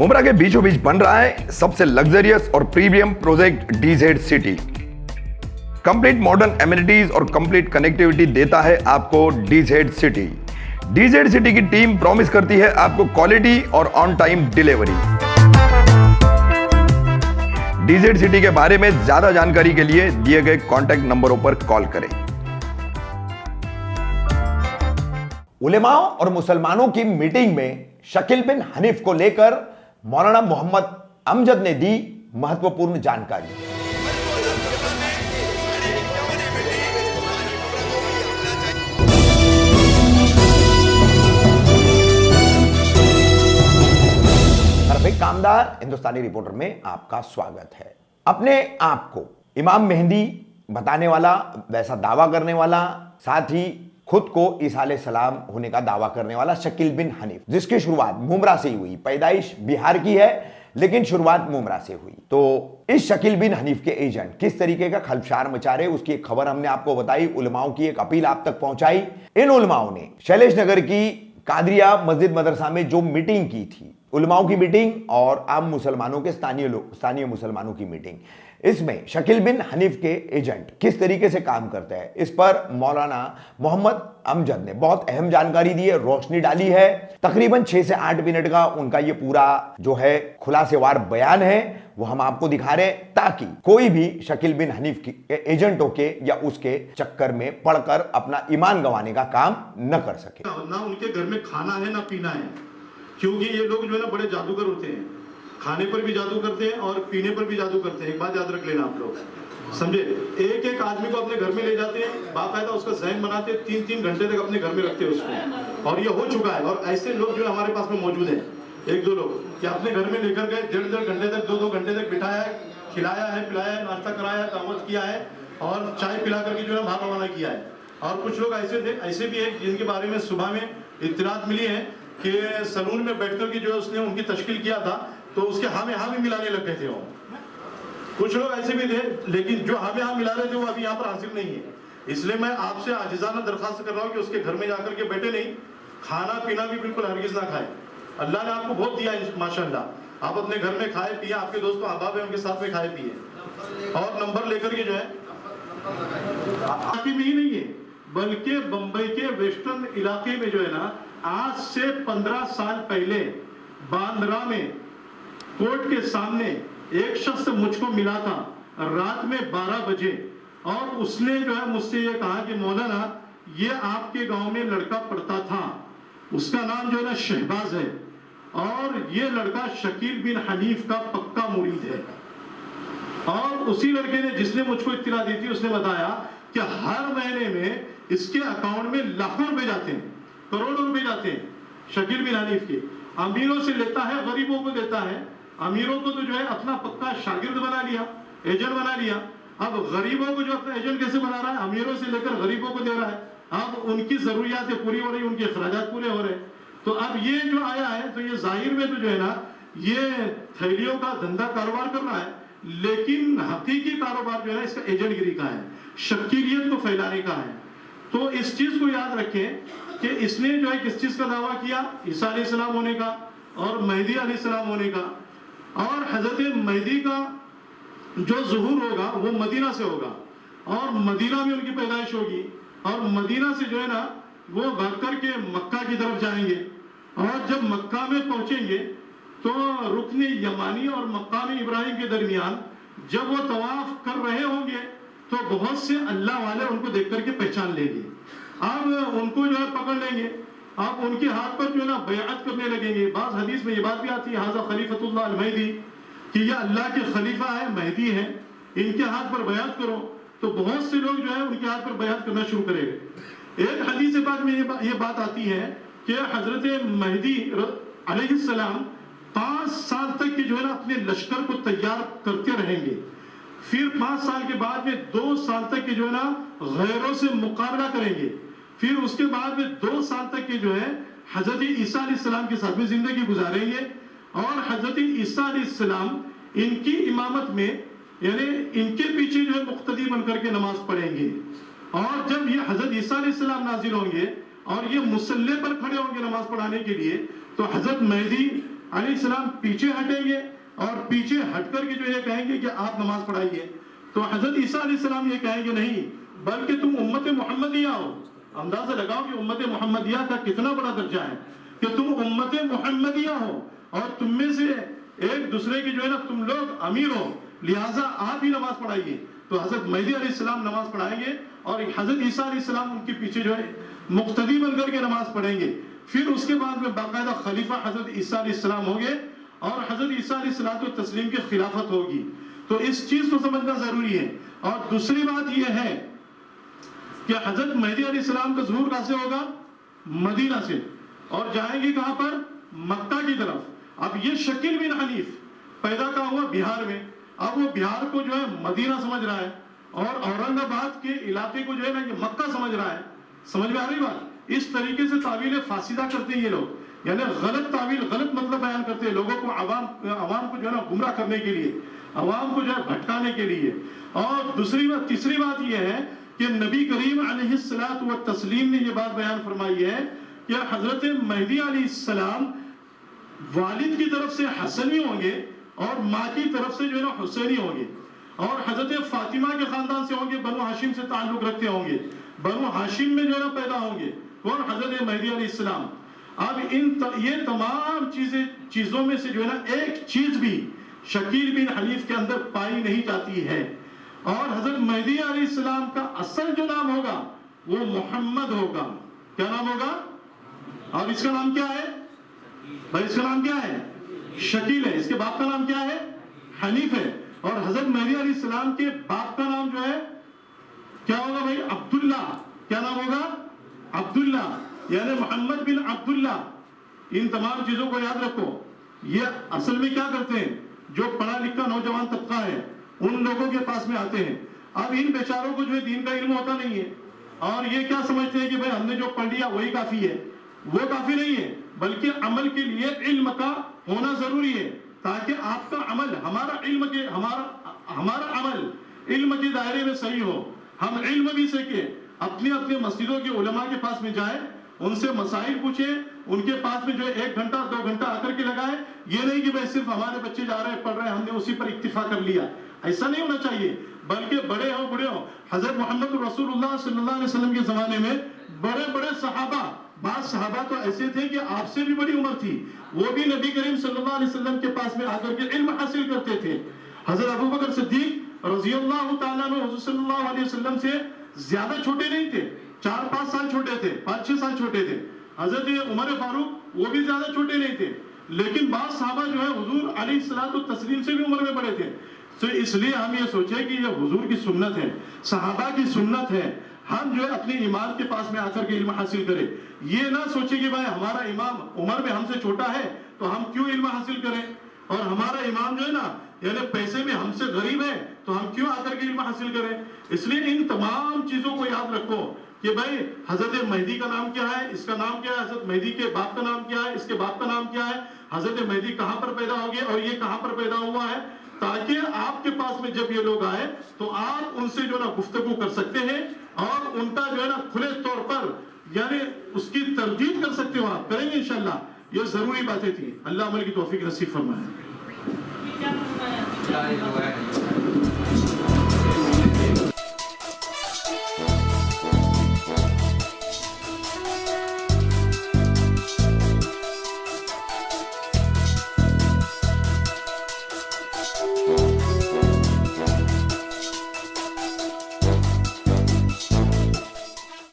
मुमरा के बीचों बीच बन रहा है सबसे लग्जरियस और premium project DZ city. Complete modern amenities और कंप्लीट कनेक्टिविटी देता है आपको डीजेड सिटी। डीजेड सिटी की टीम प्रॉमिस करती है आपको क्वालिटी और on time delivery. DZ city के बारे में ज्यादा जानकारी के लिए दिए गए कॉन्टैक्ट नंबरों पर कॉल करें। उलेमाओं और मुसलमानों की मीटिंग में शकील बिन हनीफ को लेकर मौलाना मोहम्मद अमजद ने दी महत्वपूर्ण जानकारी। रफीक कामदार हिंदुस्तानी रिपोर्टर में आपका स्वागत है। अपने आप को इमाम मेहदी बताने वाला, वैसा दावा करने वाला, साथ ही खुद को ईसा अलैहिस्सलाम होने का दावा करने वाला शकील बिन हनीफ, जिसकी शुरुआत मुमरा से ही हुई। पैदाइश बिहार की है लेकिन शुरुआत मुमरा से हुई। तो इस शकील बिन हनीफ के एजेंट किस तरीके का खलबशार मचा रहे, उसकी एक खबर हमने आपको बताई। उलमाओं की एक अपील आप तक पहुंचाई। इन उलमाओं ने शैलेश नगर की कादरिया मस्जिद मदरसा में जो मीटिंग की थी, उलमाओं की मीटिंग और आम मुसलमानों के स्थानीय मुसलमानों की मीटिंग, इसमें शकील बिन हनीफ के एजेंट किस तरीके से काम करते हैं, इस पर मौलाना मोहम्मद अमजद ने बहुत अहम जानकारी दी है, रोशनी डाली है। तकरीबन 6 से 8 मिनट का उनका ये पूरा जो है खुलासेवार बयान है, वो हम आपको दिखा रहे हैं ताकि कोई भी शकील बिन हनीफ के एजेंटों के या उसके चक्कर में पड़कर अपना ईमान गंवाने का काम न कर सके। ना उनके घर में खाना है ना पीना है, क्योंकि ये लोग जो है ना बड़े जादूगर होते हैं। खाने पर भी जादू करते हैं और पीने पर भी जादू करते हैं। एक बात याद रख लेना आप लोग, समझे। एक एक आदमी को अपने घर में ले जाते हैं, बाकायदा उसका जहन बनाते हैं, 3-3 घंटे तक अपने घर में रखते हैं उसको। और ये हो चुका है। और ऐसे लोग जो हमारे पास में मौजूद हैं, 1-2 लोग कि अपने घर में लेकर गए, 1.5 घंटे तक, 2-2 घंटे तक बिठाया है, खिलाया है, पिलाया है, नाश्ता कराया है, दावत किया है और चाय पिला करके जो है बाहर रवाना किया है। और कुछ लोग ऐसे भी है जिनके बारे में सुबह में इत्तलात मिली है कि सलून में बैठकर के जो उसने उनकी तश्कील किया था, तो उसके हाँ में मिलाने लग गए थे वो। कुछ लोग ऐसे भी थे, लेकिन जो हाँ में हाँ मिला रहे थे वो अभी यहाँ पर हाजिर नहीं है। इसलिए मैं आपसे आजिज़ाना दरखास्त कर रहा हूँ कि उसके घर में जाकर के बैठे नहीं, खाना पीना भी बिल्कुल हरगिज़ ना खाए। अल्लाह ने आपको बहुत दिया है माशाअल्लाह, आप अपने घर में खाए पिए, आपके दोस्तों अहबाब हैं उनके साथ में खाए पिए। और नंबर लेकर के जो है में ही नहीं है, बल्कि बम्बई के वेस्टर्न इलाके में जो है ना, आज से 15 साल पहले बांद्रा में कोर्ट के सामने एक शख्स मुझको मिला था रात में 12 बजे, और उसने जो है मुझसे ये कहा कि मौलाना ये आपके गांव में लड़का पढ़ता था, उसका नाम जो है ना शहबाज है, और ये लड़का शकील बिन हनीफ का पक्का मुरीद है। और उसी लड़के ने जिसने मुझको इत्तला दी थी, उसने बताया कि हर महीने में इसके अकाउंट में लाखों रुपए जाते हैं, करोड़ों रुपए जाते हैं शकील बिन हनीफ के। अमीरों से लेता है, गरीबों को देता है। अमीरों को तो जो है अपना पक्का शागिर्द बना लिया, एजेंट बना लिया। अब गरीबों को जो अपना एजेंट कैसे बना रहा है, अमीरों से लेकर गरीबों को दे रहा है। अब उनकी जरूरियातें पूरी हो रही, उनके अखराजात पूरे हो रहे। तो अब ये जो आया है, तो ये जाहिर में तो जो है ना, ये थैलियों का धंधा कारोबार कर रहा है, लेकिन हकीकी कारोबार जो है इसका एजेंटगिरी का है, शकीलियत को फैलाने का है। तो इस चीज को याद रखें कि इसने जो है किस चीज का दावा किया, ईसा अलैहिस्सलाम होने का और मेहदी अलैहिस्सलाम होने का। और हजरत मेहदी का जो ज़ुहूर होगा वो मदीना से होगा, और मदीना में उनकी पैदाइश होगी, और मदीना से जो है ना वो भाग करके मक्का की तरफ जाएंगे। और जब मक्का में पहुंचेंगे तो रुकन यमानी और मकाम इब्राहिम के दरमियान जब वो तवाफ कर रहे होंगे तो बहुत से अल्लाह वाले उनको देख करके पहचान लेंगे। अब उनको जो है पकड़ लेंगे, अब उनके हाथ पर जो है ना बैअत करने लगेंगे। बाज़ हदीस में ये बात भी आती है, हाज़ा खलीफतुल्लाह अल-महदी, कि ये अल्लाह के खलीफा है, महदी है, इनके हाथ पर बैअत करो। तो बहुत से लोग जो है उनके हाथ पर बैअत करना शुरू करेंगे। एक हदीस के बाद में ये बात आती है कि हजरत महदी अलैहिस्सलाम 5 साल तक के जो है ना अपने लश्कर को तैयार करते रहेंगे। फिर 5 साल के बाद में 2 साल तक के जो है ना गैरों से मुकाबला करेंगे। फिर उसके बाद में 2 साल तक के जो है हजरत ईसा अलैहिस्सलाम के साथ में जिंदगी गुजारेंगे। और हजरत ईसा अलैहिस्सलाम इनकी इमामत में, यानी इनके पीछे जो है मुक्तदी बनकर के नमाज पढ़ेंगे। और जब ये हजरत ईसा अलैहिस्सलाम नाजिल होंगे और ये मुसल्ले पर खड़े होंगे नमाज पढ़ाने के लिए, तो हजरत मेहदी علیہ السلام پیچھے ہٹیں گے اور پیچھے ہٹ کر کے جو یہ کہیں گے کہ آپ نماز پڑھائیے، تو حضرت عیسیٰ علیہ السلام یہ کہیں گے نہیں، بلکہ تم امت محمدیہ ہو۔ اندازہ لگاؤ کہ امت محمدیہ کا کتنا بڑا درجہ ہے کہ تم امت محمدیہ ہو اور تم میں سے ایک دوسرے کی جو ہے نا تم لوگ امیر ہو، لہٰذا آپ ہی نماز پڑھائیے۔ تو حضرت مہدی علیہ السلام نماز پڑھائیں گے اور حضرت عیسیٰ علیہ السلام ان کے پیچھے جو ہے مقتدی بن کر کے نماز پڑھیں گے۔ پھر اس کے بعد میں باقاعدہ خلیفہ حضرت عیسیٰ علیہ السلام ہوں گے اور حضرت عیسیٰ علیہ السلام و تسلیم کی خلافت ہوگی۔ تو اس چیز کو سمجھنا ضروری ہے۔ اور دوسری بات یہ ہے کہ حضرت مہدی علیہ السلام کا ظہور کہاں سے ہوگا؟ مدینہ سے، اور جائیں گے کہاں پر؟ مکہ کی طرف۔ اب یہ شکیل بن حنیف پیدا کا ہوا بہار میں، اب وہ بہار کو جو ہے مدینہ سمجھ رہا ہے اور اورنگ آباد کے علاقے کو جو ہے نا یہ مکہ سمجھ رہا ہے۔ سمجھ میں آ رہی بات؟ اس طریقے سے تعویل فاسدہ کرتے ہیں یہ لوگ، یعنی غلط تعویل، غلط مطلب بیان کرتے ہیں لوگوں کو، عوام کو جو ہے نا گمراہ کرنے کے لیے، عوام کو جو ہے بھٹکانے کے لیے۔ اور دوسری بات، تیسری بات یہ ہے کہ نبی کریم علیہ الصلوۃ والتسلیم نے یہ بات بیان فرمائی ہے کہ حضرت مہدی علیہ السلام والد کی طرف سے حسنی ہوں گے اور ماں کی طرف سے جو ہے نا حسینی ہوں گے، اور حضرت فاطمہ کے خاندان سے ہوں گے، بنو ہاشم سے تعلق رکھتے ہوں گے، بنو ہاشم میں جو ہے نا پیدا ہوں گے کون؟ حضرت مہدی علیہ السلام۔ اب یہ تمام چیزوں میں سے جو ہے نا ایک چیز بھی شکیل بن حنیف کے اندر پائی نہیں جاتی ہے، اور حضرت مہدی علیہ السلام کا اصل جو نام ہوگا وہ محمد ہوگا۔ کیا نام ہوگا؟ اور اس کا نام کیا ہے بھائی؟ اس کا نام کیا ہے؟ شکیل ہے۔ اس کے باپ کا نام کیا ہے؟ حنیف ہے۔ اور حضرت مہدی علیہ السلام کے باپ کا نام جو ہے کیا ہوگا بھائی؟ عبداللہ۔ کیا نام ہوگا؟ عبداللہ، یعنی محمد بن عبداللہ۔ ان تمام چیزوں کو یاد رکھو۔ یہ اصل میں کیا کرتے ہیں؟ جو پڑھا لکھا نوجوان طبقہ ہے ان لوگوں کے پاس میں آتے ہیں۔ اب ان بیچاروں کو جو ہے دین کا علم ہوتا نہیں ہے، اور یہ کیا سمجھتے ہیں کہ بھائی ہم نے جو پڑھ لیا وہی کافی ہے۔ وہ کافی نہیں ہے، بلکہ عمل کے لیے علم کا ہونا ضروری ہے، تاکہ آپ کا عمل ہمارا عمل علم کے دائرے میں صحیح ہو، ہم علم بھی سیکھیں، اپنے مسجدوں کے علماء کے پاس میں جائیں، ان سے مسائل پوچھیں، ان کے پاس میں جو ہے 1 گھنٹہ 2 گھنٹہ آ کر کے لگائیں۔ یہ نہیں کہ بھائی صرف ہمارے بچے جا رہے ہیں پڑھ رہے ہیں ہم نے اسی پر اکتفا کر لیا، ایسا نہیں ہونا چاہیے، بلکہ بڑے ہو بڑے ہو۔ حضرت محمد رسول اللہ صلی اللہ علیہ وسلم کے زمانے میں بڑے بڑے صحابہ، بعض صحابہ تو ایسے تھے کہ آپ سے بھی بڑی عمر تھی، وہ بھی نبی کریم صلی اللہ علیہ وسلم کے پاس میں آ کر کے علم حاصل کرتے تھے۔ حضرت ابوبکر صدیق رضی اللہ تعالیٰ عنہ حضور صلی اللہ علیہ وسلم سے زیادہ چھوٹے نہیں تھے، 4-5 سال چھوٹے تھے، 5-6 سال چھوٹے تھے۔ حضرت عمر فاروق وہ بھی زیادہ چھوٹے نہیں تھے، لیکن بعض صحابہ جو ہے حضور علیہ الصلوۃ والتسلیم سے بھی عمر میں بڑے تھے۔ تو اس لیے ہم یہ سوچیں کہ یہ حضور کی سنت ہے، صحابہ کی سنت ہے، ہم جو ہے اپنے امام کے پاس میں آ کر کے علم حاصل کریں۔ یہ نہ سوچیں کہ بھائی ہمارا امام عمر میں ہم سے چھوٹا ہے تو ہم کیوں علم حاصل کریں، اور ہمارا امام جو ہے نا یعنی پیسے میں ہم سے غریب ہے تو ہم کیوں آ کر کے علم حاصل کریں۔ اس لیے ان تمام چیزوں کو یاد رکھو کہ بھائی حضرت مہدی کا نام کیا ہے، اس کا نام کیا ہے، حضرت مہدی کے باپ کا نام کیا ہے، اس کے باپ کا نام کیا ہے، حضرت مہدی کہاں پر پیدا ہو گئے اور یہ کہاں پر پیدا ہوا ہے، تاکہ آپ کے پاس میں جب یہ لوگ آئے تو آپ ان سے جو ہے نا گفتگو کر سکتے ہیں اور ان کا جو ہے نا کھلے طور پر یعنی اس کی تردید کر سکتے ہو، آپ کریں گے انشاءاللہ۔ یہ ضروری باتیں تھیں۔ اللہ عمل کی توفیق نصیب فرمائے۔